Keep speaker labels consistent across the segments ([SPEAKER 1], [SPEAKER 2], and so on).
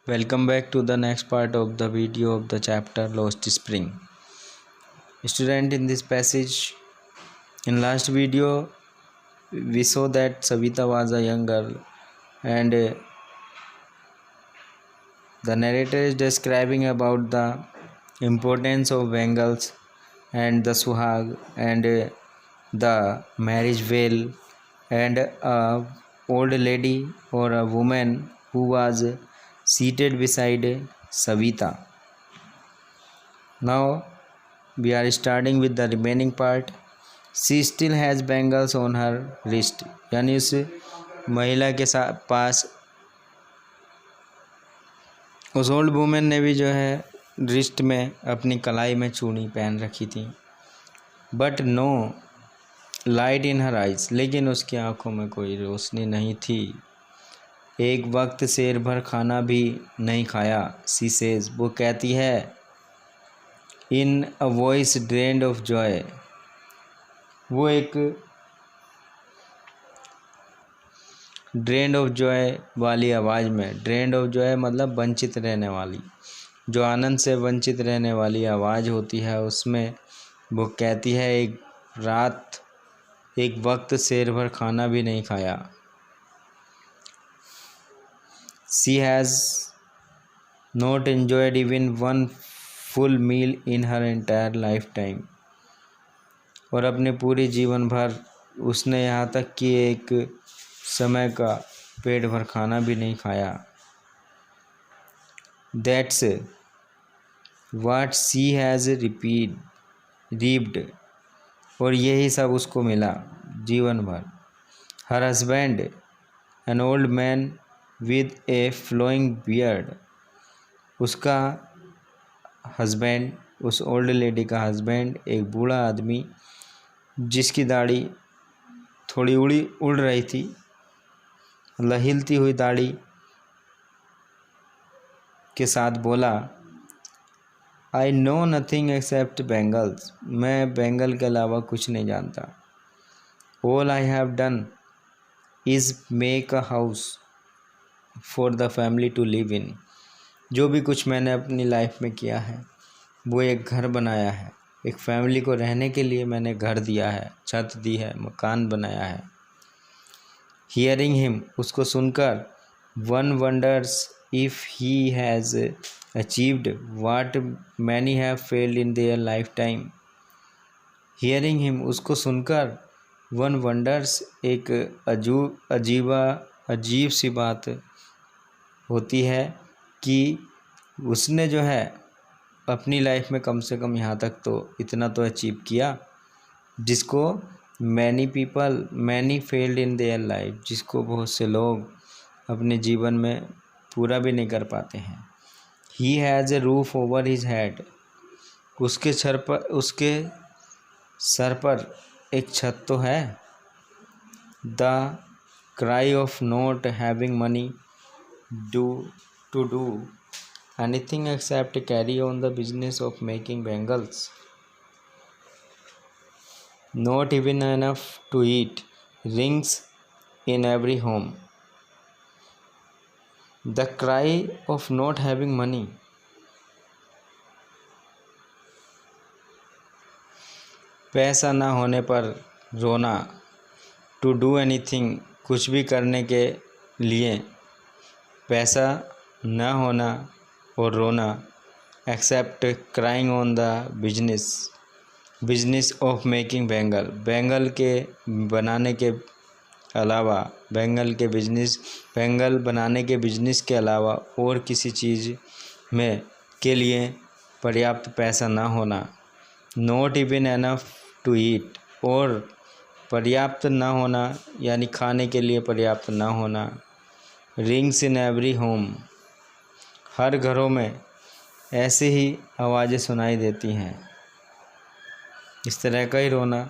[SPEAKER 1] Welcome back to the next part of the video of the chapter Lost Spring. Student, in this passage, in last video, we saw that Savita was a young girl and the narrator is describing about the importance of bangles and the suhag and the marriage veil and a old lady or a woman who was seated beside Savita. Now we are starting with the remaining part. She still has bangles on her wrist. यानी उस महिला के पास उस old women ने भी जो है wrist में अपनी कलाई में चूड़ी पहन रखी थी. But no light in her eyes, लेकिन उसकी आंखों में कोई रोशनी नहीं थी. एक वक्त शेर भर खाना भी नहीं खाया. सी सेज, वो कहती है, in a voice drained of joy. वो एक ड्रेन्ड ऑफ जॉय वाली आवाज़ में, ड्रेन्ड ऑफ जॉय मतलब वंचित रहने वाली, जो आनंद से वंचित रहने वाली आवाज़ होती है, उसमें वो कहती है, एक वक्त शेर भर खाना भी नहीं खाया. She has not enjoyed even one full meal in her entire lifetime. और अपने पूरे जीवन भर उसने यहाँ तक कि एक समय का पेट भर खाना भी नहीं खाया. That's what she has reaped. और यही सब उसको मिला जीवन भर. Her husband, an old man with a flowing beard. उसका हस्बैंड, उस ओल्ड लेडी का हस्बैंड, एक बूढ़ा आदमी जिसकी दाढ़ी थोड़ी उड़ रही थी, मतलब हिलती हुई दाढ़ी के साथ बोला, I know nothing except bangles. मैं बैंगल के अलावा कुछ नहीं जानता. All I have done is make a house for the family to live in. जो भी कुछ मैंने अपनी लाइफ में किया है वो एक घर बनाया है. एक फैमिली को रहने के लिए मैंने घर दिया है, छत दी है, मकान बनाया है. हियरिंग हिम, उसको सुनकर, one wonders if he has achieved what many have failed in their lifetime. Hearing him, उसको सुनकर, वन वंडर्स, एक अजीब सी बात होती है कि उसने जो है अपनी लाइफ में कम से कम यहाँ तक तो इतना तो अचीव किया जिसको many failed in their life, जिसको बहुत से लोग अपने जीवन में पूरा भी नहीं कर पाते हैं. He has a roof over his head. उसके सर पर एक छत तो है. The cry of not having money to do anything except carry on the business of making bangles. Not even enough to eat. Rings in every home. The cry of not having money. पैसा ना होने पर रोना. To do anything, कुछ भी करने के लिए पैसा न होना और रोना. Except crying on the business of making bangle के बनाने के अलावा, बैंगल बनाने के बिजनेस के अलावा और किसी चीज़ में के लिए पर्याप्त पैसा ना होना. Not even enough to eat, और पर्याप्त ना होना यानी खाने के लिए पर्याप्त ना होना. रिंग्स इन एवरी होम, हर घरों में ऐसे ही आवाज़ें सुनाई देती हैं. इस तरह का ही रोना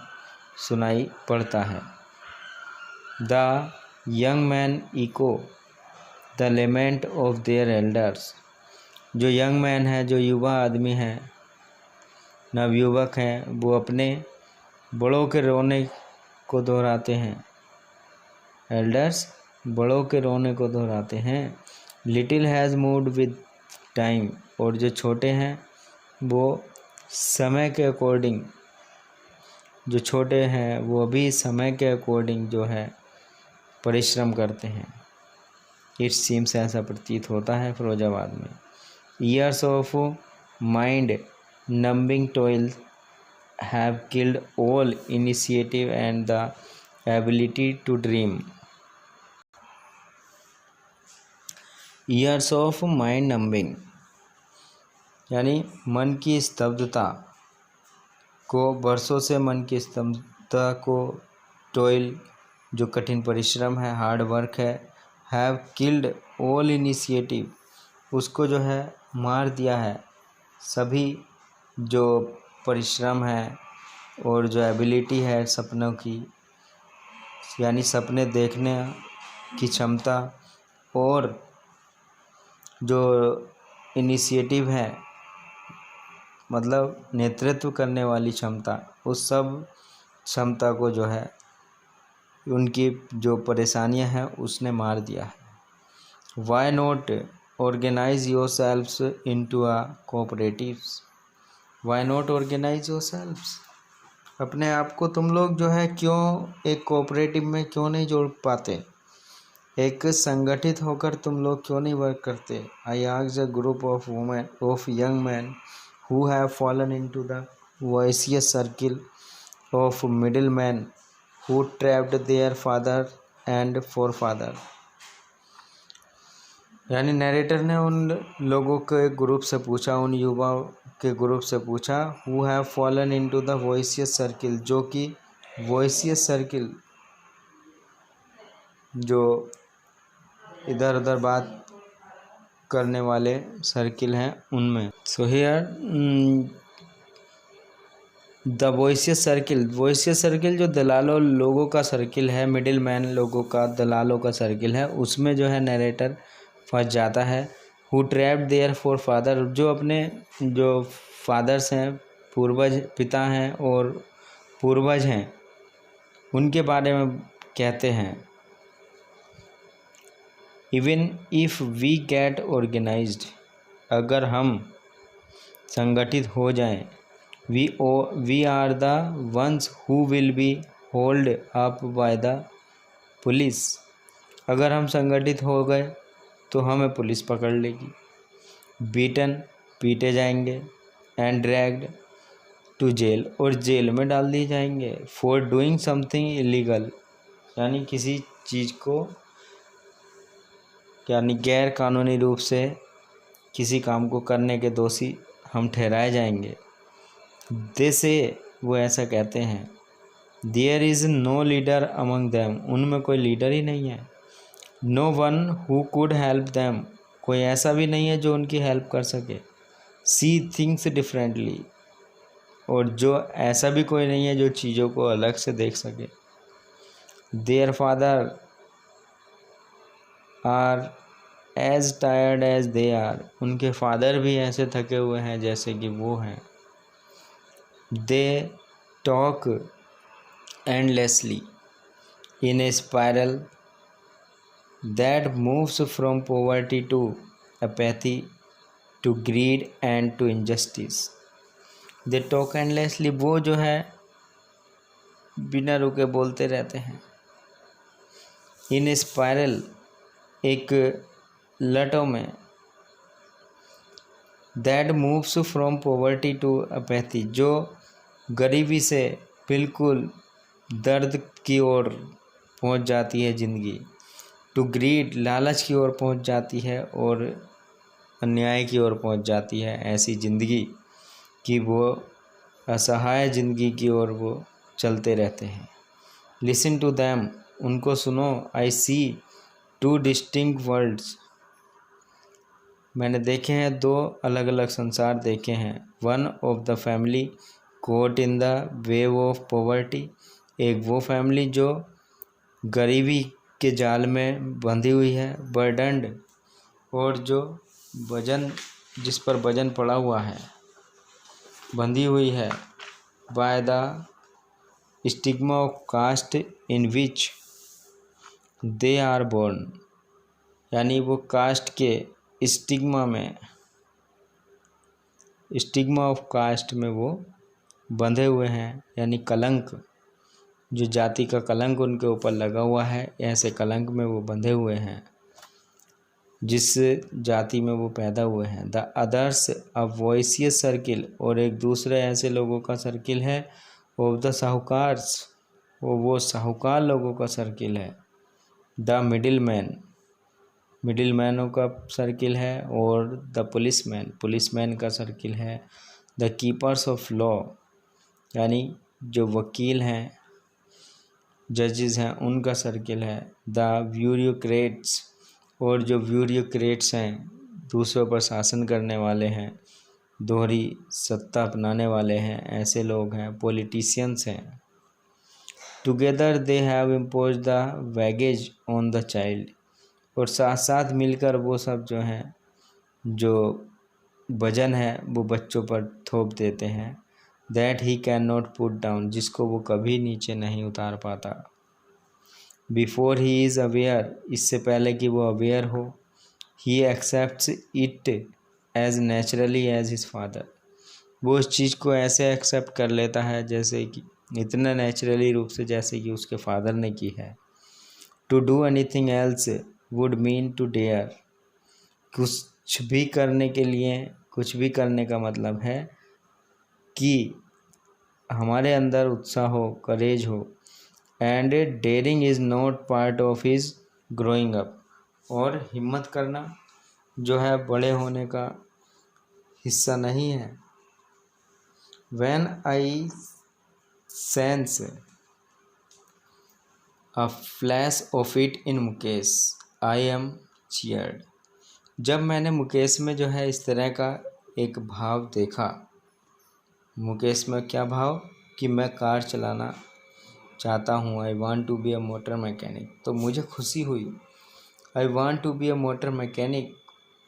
[SPEAKER 1] सुनाई पड़ता है. The young man echo the lament of their elders. जो यंग मैन है, जो युवा आदमी है, नवयुवक हैं, वो अपने बड़ों के रोने को दोहराते हैं. एल्डर्स बड़ों के रोने को दोहराते हैं. Little has moved with time, और जो छोटे हैं वो समय के अकॉर्डिंग, जो छोटे हैं वो भी समय के अकॉर्डिंग जो है परिश्रम करते हैं। इट सीम्स, ऐसा प्रतीत होता है फिरोजाबाद में। Years of mind numbing toil have killed all initiative and the ability to dream. Years of mind numbing यानी मन की स्तब्धता को, वर्षों से मन की स्तब्धता को, टॉयल जो कठिन परिश्रम है, हार्ड वर्क है, हैव किल्ड ऑल इनिशिएटिव उसको जो है मार दिया है, सभी जो परिश्रम है और जो एबिलिटी है सपनों की, यानी सपने देखने की क्षमता और जो इनिशिएटिव है मतलब नेतृत्व करने वाली क्षमता, उस सब क्षमता को जो है उनकी जो परेशानियां हैं उसने मार दिया है। Why not organise your selves into a cooperatives. Why not organise your selves, अपने आप को तुम लोग जो है क्यों एक कोऑपरेटिव में क्यों नहीं जोड़ पाते, एक संगठित होकर तुम लोग क्यों नहीं वर्क करते। I asked a group of women of young man who have fallen into the vicious circle of middlemen who trapped their father and forefather। यानी नरेटर ने उन लोगों के ग्रुप से पूछा, उन युवाओं के ग्रुप से पूछा, who have fallen into the vicious circle, जो कि vicious circle जो इधर उधर बात करने वाले सर्किल हैं उनमें। So here the vicious circle, vicious circle जो दलालों लोगों का सर्किल है, मिडिल मैन लोगों का, दलालों का सर्किल है, उसमें जो है नरेटर फंस जाता है। Who trapped there for father, जो अपने जो फादर्स हैं, पूर्वज, पिता हैं और पूर्वज हैं, उनके बारे में कहते हैं। Even if we get organised, अगर हम संगठित हो जाएं, we are the ones who will be hold up by the police. अगर हम संगठित हो गए तो हमें पुलिस पकड़ लेगी। बीटन, पीटे जाएंगे, एंड ड्रैग्ड टू जेल, और जेल में डाल दिए जाएंगे। फॉर डूइंग समथिंग इलीगल, यानी किसी चीज़ को, यानी गैर कानूनी रूप से किसी काम को करने के दोषी हम ठहराए जाएंगे। दे से, वो ऐसा कहते हैं। There is no leader among them, उनमें कोई लीडर ही नहीं है। No one who could help them, कोई ऐसा भी नहीं है जो उनकी हेल्प कर सके। सी थिंग्स डिफरेंटली, और जो ऐसा भी कोई नहीं है जो चीज़ों को अलग से देख सके। Their father are as tired as they are, उनके फादर भी ऐसे थके हुए हैं जैसे कि वो हैं। They talk endlessly in a spiral that moves from poverty to apathy to greed and to injustice. They talk endlessly, वो जो है बिना रुके बोलते रहते हैं। इन स्पायरल, एक लटों में। That moves from poverty to apathy, जो गरीबी से बिल्कुल दर्द की ओर पहुंच जाती है ज़िंदगी। टू ग्रीड, लालच की ओर पहुंच जाती है और अन्याय की ओर पहुंच जाती है। ऐसी ज़िंदगी कि वो असहाय ज़िंदगी की ओर वो चलते रहते हैं। लिसन टू दैम, उनको सुनो। I see two distinct worlds, मैंने देखे हैं दो अलग अलग संसार देखे हैं। One of the family caught in the wave of poverty, एक वो फैमिली जो गरीबी के जाल में बंधी हुई है। बर्डन्ड, और जो वजन, जिस पर वजन पड़ा हुआ है, बंधी हुई है। By the stigma of caste in which they are born, यानी वो कास्ट के स्टिग्मा ऑफ कास्ट में वो बंधे हुए हैं, यानी कलंक, जो जाति का कलंक उनके ऊपर लगा हुआ है, ऐसे कलंक में वो बंधे हुए हैं जिस जाति में वो पैदा हुए हैं। द अदर्स अ वॉइसियस सर्किल, और एक दूसरे ऐसे लोगों का सर्किल है ऑफ द साहूकार्स, वो साहूकार लोगों का सर्किल है। द मिडिल मैनों का सर्किल है, और द पुलिसमैन का सर्किल है। द कीपर्स ऑफ लॉ, यानी जो वकील हैं, जजेस हैं, उनका सर्किल है। द ब्यूरोक्रेट्स, और जो ब्यूरोक्रेट्स हैं, दूसरों पर शासन करने वाले हैं, दोहरी सत्ता अपनाने वाले हैं, ऐसे लोग हैं। पॉलिटिशियंस हैं। Together they have impose the wage on the child, और साथ साथ मिलकर वो सब जो हैं, जो वजन है वो बच्चों पर थोप देते हैं। That he can not put down, जिसको वो कभी नीचे नहीं उतार पाता। बिफोर ही इज़ अवेयर, इससे पहले कि वो अवेयर हो। He accepts it as naturally as his father, वो उस चीज़ को ऐसे एक्सेप्ट कर लेता है जैसे कि इतना नेचुरली रूप से जैसे कि उसके फादर ने की है। To do anything else would mean to dare, कुछ भी करने के लिए, कुछ भी करने का मतलब है कि हमारे अंदर उत्साह हो, करेज हो। And daring is not part of his growing up, और हिम्मत करना जो है बड़े होने का हिस्सा नहीं है। When I sense a flash of it in Mukesh I am cheered, जब मैंने मुकेश में जो है इस तरह का एक भाव देखा। मुकेश में क्या भाव, कि मैं कार चलाना चाहता हूँ। I want to be a motor mechanic, तो मुझे खुशी हुई। I want to be a motor mechanic,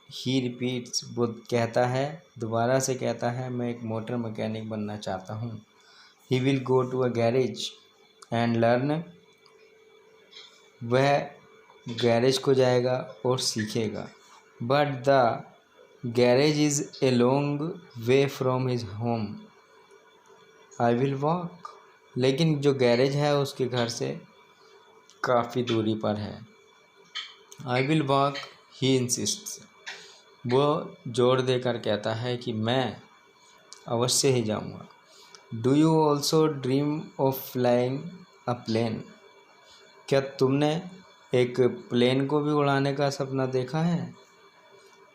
[SPEAKER 1] he repeats, वो कहता है, दोबारा से कहता है, मैं एक मोटर मैकेनिक बनना चाहता हूँ। He will go to a garage and learn, वह गैरेज को जाएगा और सीखेगा। But the garage is a long way from his home, I will walk, लेकिन जो गैरेज है उसके घर से काफ़ी दूरी पर है। आई विल वॉक, ही इंसिस्ट्स, वो जोर देकर कहता है कि मैं अवश्य ही जाऊंगा। Do you also dream of flying a plane, क्या तुमने एक प्लेन को भी उड़ाने का सपना देखा है।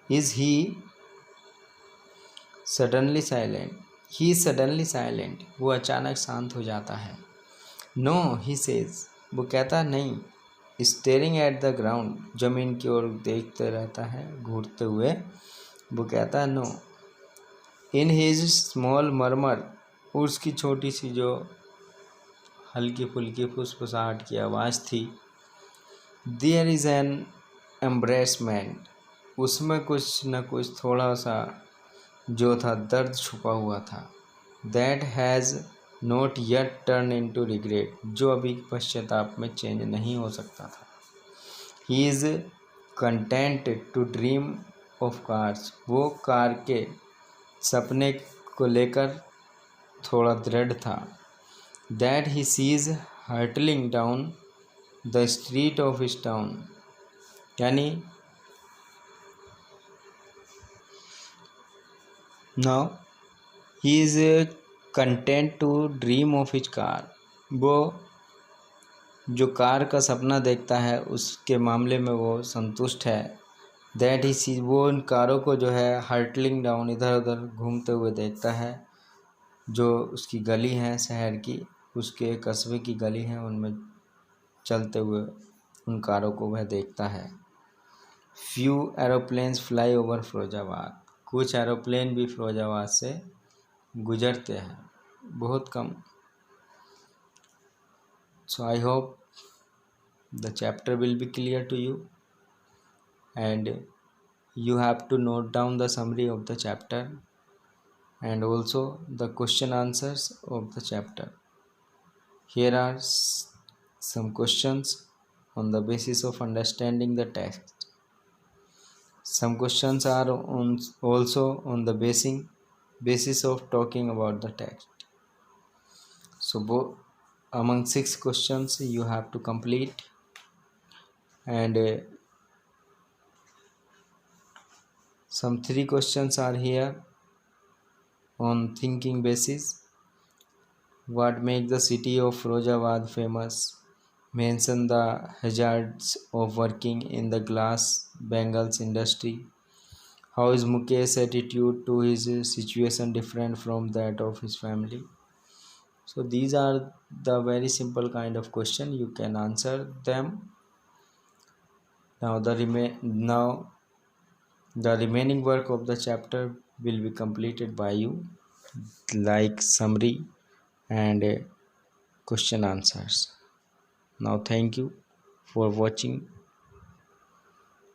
[SPEAKER 1] इज़ ही सडनली साइलेंट, वो अचानक शांत हो जाता है। नो, ही सेज, वो कहता नहीं। स्टेरिंग एट द ग्राउंड, जमीन की ओर देखते रहता है घूरते हुए। वो कहता है नो। इन हिज स्मॉल मरमर, उसकी छोटी सी जो हल्की फुल्की फुसफुसाहट की आवाज़ थी। देयर इज़ एन एम्ब्रेसमेंट, उसमें कुछ न कुछ थोड़ा सा जो था दर्द छुपा हुआ था। That has not yet turn into regret, जो अभी पश्चाताप में चेंज नहीं हो सकता था। He is content to dream of cars, वो कार के सपने को लेकर थोड़ा दृढ़ था। That he sees hurtling down the street of his town, यानी now he is content to dream of his car, वो जो कार का सपना देखता है उसके मामले में वो संतुष्ट है। दैट ही सी, वो उन कारों को जो है हर्टलिंग डाउन, इधर उधर घूमते हुए देखता है। जो उसकी गली है शहर की, उसके कस्बे की गली है, उनमें चलते हुए उन कारों को वह देखता है। Few aeroplanes fly over Firozabad, कुछ एरोप्लेन भी फिरोजाबाद से गुजरते हैं, बहुत कम। So I hope the chapter will be clear to you, and you have to note down the summary of the chapter and also the question answers of the chapter. Here are some questions on the basis of understanding the text. Some questions are also on the basis of talking about the text. So among 6 questions you have to complete, and some 3 questions are here on thinking basis. What makes the city of Firozabad famous? Mention the hazards of working in the glass bangles industry. How is Mukesh's attitude to his situation different from that of his family? So these are the very simple kind of question, you can answer them. Now the remaining work of the chapter will be completed by you, like summary and question answers. Now thank you for watching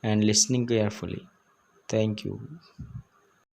[SPEAKER 1] and listening carefully. Thank you.